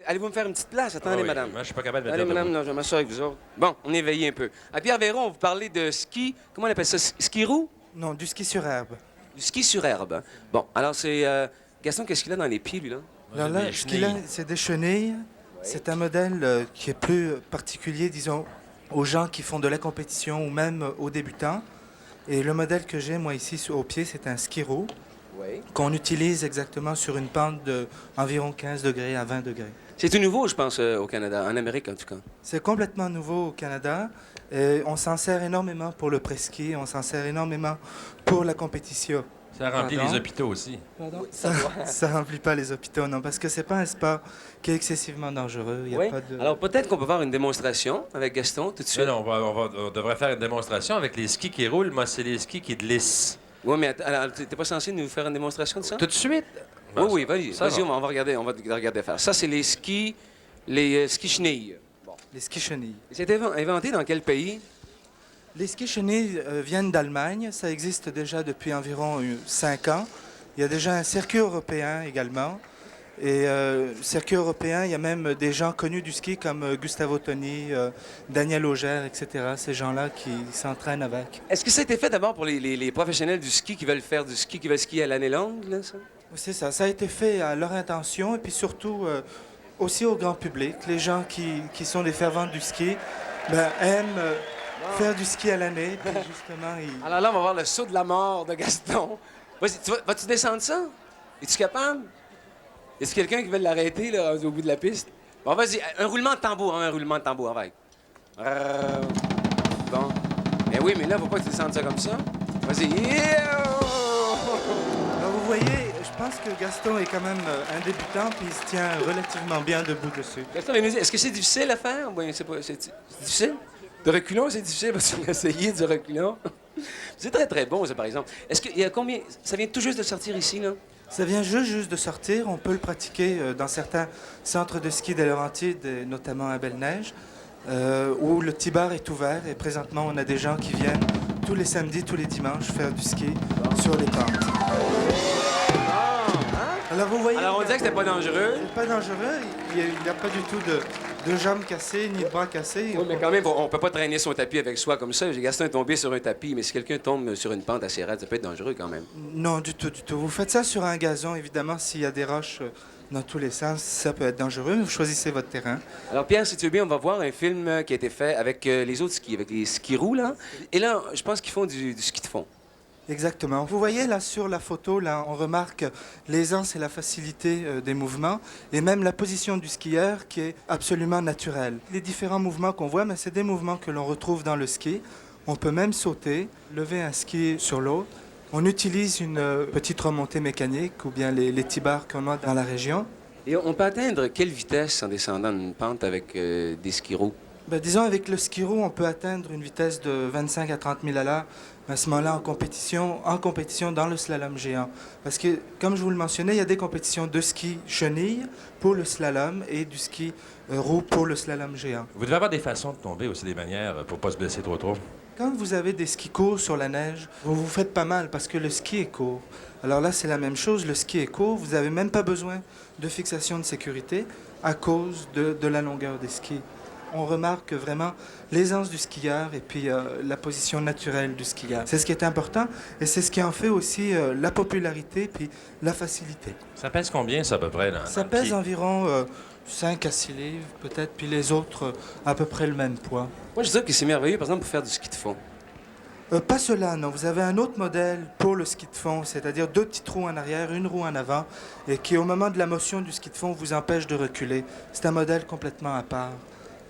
Allez-vous me faire une petite place? Ah Attendez, oui, madame. moi, je suis pas capable de me Allez, tenir madame, debout. non, je vais m'asseoir avec vous autres. Bon, on est éveillé un peu. À Pierre Véron, vous parlez de ski. Comment on appelle ça? Ski roue? Non, du ski sur herbe. Du ski sur herbe. Hein? Bon, alors c'est. Gaston, qu'est-ce qu'il a dans les pieds, lui, là? Moi, Alors j'ai là, des ce qu'il a, chenilles. c'est des chenilles. C'est un modèle qui est plus particulier, disons, aux gens qui font de la compétition ou même aux débutants. Et le modèle que j'ai, moi, ici, au pied, c'est un ski roue Oui. qu'on utilise exactement sur une pente de environ 15 degrés à 20 degrés. C'est tout nouveau, je pense, au Canada, en Amérique, en tout cas. C'est complètement nouveau au Canada. Et on s'en sert énormément pour le pré-ski, on s'en sert énormément pour la compétition. Ça remplit Pardon? les hôpitaux aussi. Ça remplit pas les hôpitaux, non, parce que c'est pas un sport qui est excessivement dangereux. Il y a Oui. pas de... Alors peut-être qu'on peut faire une démonstration avec Gaston tout de suite. Mais non, on devrait faire une démonstration avec les skis qui roulent. Moi, c'est les skis qui glissent. Oui, mais alors, t'es pas censé nous faire une démonstration de ça? Tout de suite? Oui, oui, vas-y, Ça vas-y, va. on va regarder, faire. Ça, c'est les skis chenilles. Les skis chenilles. C'était inventé dans quel pays? Les skis chenilles viennent d'Allemagne. Ça existe déjà depuis environ 5 ans. Il y a déjà un circuit européen également. Et circuit européen, il y a même des gens connus du ski comme Gustavo Toni, Daniel Auger, etc. Ces gens-là qui s'entraînent avec. Est-ce que ça a été fait d'abord pour les professionnels du ski qui veulent faire du ski, qui veulent skier à l'année longue, là, ça? C'est ça. Ça a été fait à leur intention et puis surtout aussi au grand public. Les gens qui sont des fervents du ski aiment faire du ski à l'année. Puis justement, Alors là, on va voir le saut de la mort de Gaston. Vas-y, vas-tu descendre ça? Es-tu capable? Est-ce quelqu'un qui veut l'arrêter, là, au bout de la piste? Bon, vas-y, un roulement de tambour, hein, un roulement de tambour, avec. Bon. Eh oui, mais là, faut pas que tu descendes ça comme ça. Vas-y. Alors vous voyez, je pense que Gaston est quand même un débutant puis il se tient relativement bien debout dessus. Gaston, mais est-ce que c'est difficile à faire? Oui, c'est difficile? De reculons, c'est difficile parce qu'on a essayé du reculons. C'est très, très bon, ça, par exemple. Est-ce qu'il y a combien... Ça vient tout juste de sortir ici, là? Ça vient juste de sortir. On peut le pratiquer dans certains centres de ski des Laurentides, et notamment à Belle-Neige, où le petit bar est ouvert. Et présentement, on a des gens qui viennent tous les samedis, tous les dimanches faire du ski sur les pentes. Alors vous voyez, Alors, on disait que c'était pas dangereux. c'est pas dangereux. Il n'y a pas du tout de jambes cassées ni de bras cassés. Oui, mais quand même, on peut pas traîner son tapis avec soi comme ça. Gaston est tombé sur un tapis, mais si quelqu'un tombe sur une pente assez raide, ça peut être dangereux quand même. Non, du tout, du tout. Vous faites ça sur un gazon, évidemment, s'il y a des roches dans tous les sens, ça peut être dangereux, mais vous choisissez votre terrain. Alors, Pierre, si tu veux bien, on va voir un film qui a été fait avec les autres skis, avec les skis roux, là. Et là, je pense qu'ils font du ski de fond. Exactement. Vous voyez là sur la photo, là, on remarque l'aisance et la facilité des mouvements et même la position du skieur qui est absolument naturelle. Les différents mouvements qu'on voit, mais c'est des mouvements que l'on retrouve dans le ski. On peut même sauter, lever un ski sur l'autre. On utilise une petite remontée mécanique ou bien les T-bars qu'on a dans la région. Et on peut atteindre quelle vitesse en descendant une pente avec des skis roux? Disons, avec le ski roue, on peut atteindre une vitesse de 25 à 30 000 à l'heure. À ce moment-là, en compétition dans le slalom géant. Parce que, comme je vous le mentionnais, il y a des compétitions de ski chenille pour le slalom et du ski roue pour le slalom géant. Vous devez avoir des façons de tomber aussi, des manières pour pas se blesser trop. Quand vous avez des skis courts sur la neige, vous vous faites pas mal parce que le ski est court. Alors là, c'est la même chose. Le ski est court. Vous n'avez même pas besoin de fixation de sécurité à cause de la longueur des skis. On remarque vraiment l'aisance du skieur et puis la position naturelle du skieur. C'est ce qui est important et c'est ce qui en fait aussi la popularité puis la facilité. Ça pèse combien, ça, à peu près, là? Ça pèse environ 5 à 6 livres peut-être, puis les autres à peu près le même poids. Moi, je dirais que c'est merveilleux, par exemple, pour faire du ski de fond. Pas cela, non. Vous avez un autre modèle pour le ski de fond, c'est-à-dire 2 petites roues en arrière, une roue en avant, et qui, au moment de la motion du ski de fond, vous empêche de reculer. C'est un modèle complètement à part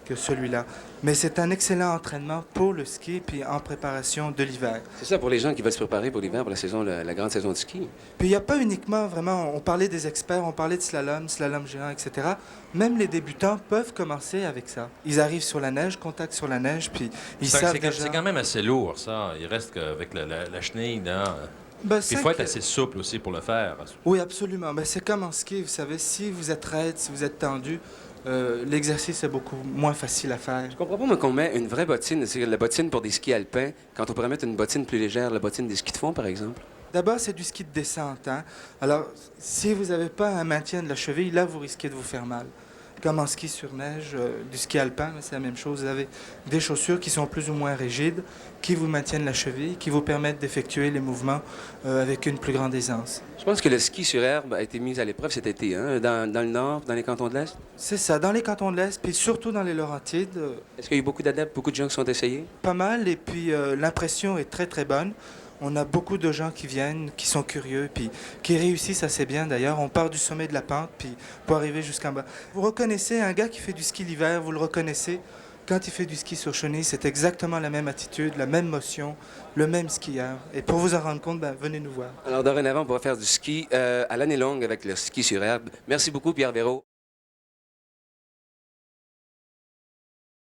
que celui-là. Mais c'est un excellent entraînement pour le ski puis en préparation de l'hiver. C'est ça pour les gens qui veulent se préparer pour l'hiver, pour la saison, la grande saison de ski. Puis il n'y a pas uniquement vraiment, on parlait des experts, on parlait de slalom géant, etc. Même les débutants peuvent commencer avec ça. Ils arrivent sur la neige, contact sur la neige, puis ils savent déjà... C'est quand même assez lourd, ça. Il reste qu'avec la chenille, là. Puis il faut être assez souple aussi pour le faire. Oui, absolument. C'est comme en ski, vous savez, si vous êtes raide, si vous êtes tendu, l'exercice est beaucoup moins facile à faire. Je comprends pas, mais qu'on met une vraie bottine, c'est la bottine pour des skis alpins, quand on pourrait mettre une bottine plus légère, la bottine des skis de fond, par exemple. D'abord, c'est du ski de descente. Hein? Alors, si vous n'avez pas un maintien de la cheville, là, vous risquez de vous faire mal. comme en ski sur neige, du ski alpin, c'est la même chose. Vous avez des chaussures qui sont plus ou moins rigides, qui vous maintiennent la cheville, qui vous permettent d'effectuer les mouvements avec une plus grande aisance. Je pense que le ski sur herbe a été mis à l'épreuve cet été, hein, dans le Nord, dans les cantons de l'Est. C'est ça, dans les cantons de l'Est, puis surtout dans les Laurentides. Est-ce qu'il y a eu beaucoup d'adeptes, beaucoup de gens qui sont essayés? Pas mal, et puis l'impression est très très bonne. On a beaucoup de gens qui viennent, qui sont curieux, puis qui réussissent assez bien d'ailleurs. On part du sommet de la pente, puis pour arriver jusqu'en bas. Vous reconnaissez un gars qui fait du ski l'hiver, vous le reconnaissez. Quand il fait du ski sur chenille, c'est exactement la même attitude, la même motion, le même skieur. Et pour vous en rendre compte, venez nous voir. Alors, dorénavant, on va faire du ski à l'année longue avec le ski sur herbe. Merci beaucoup, Pierre Véraud.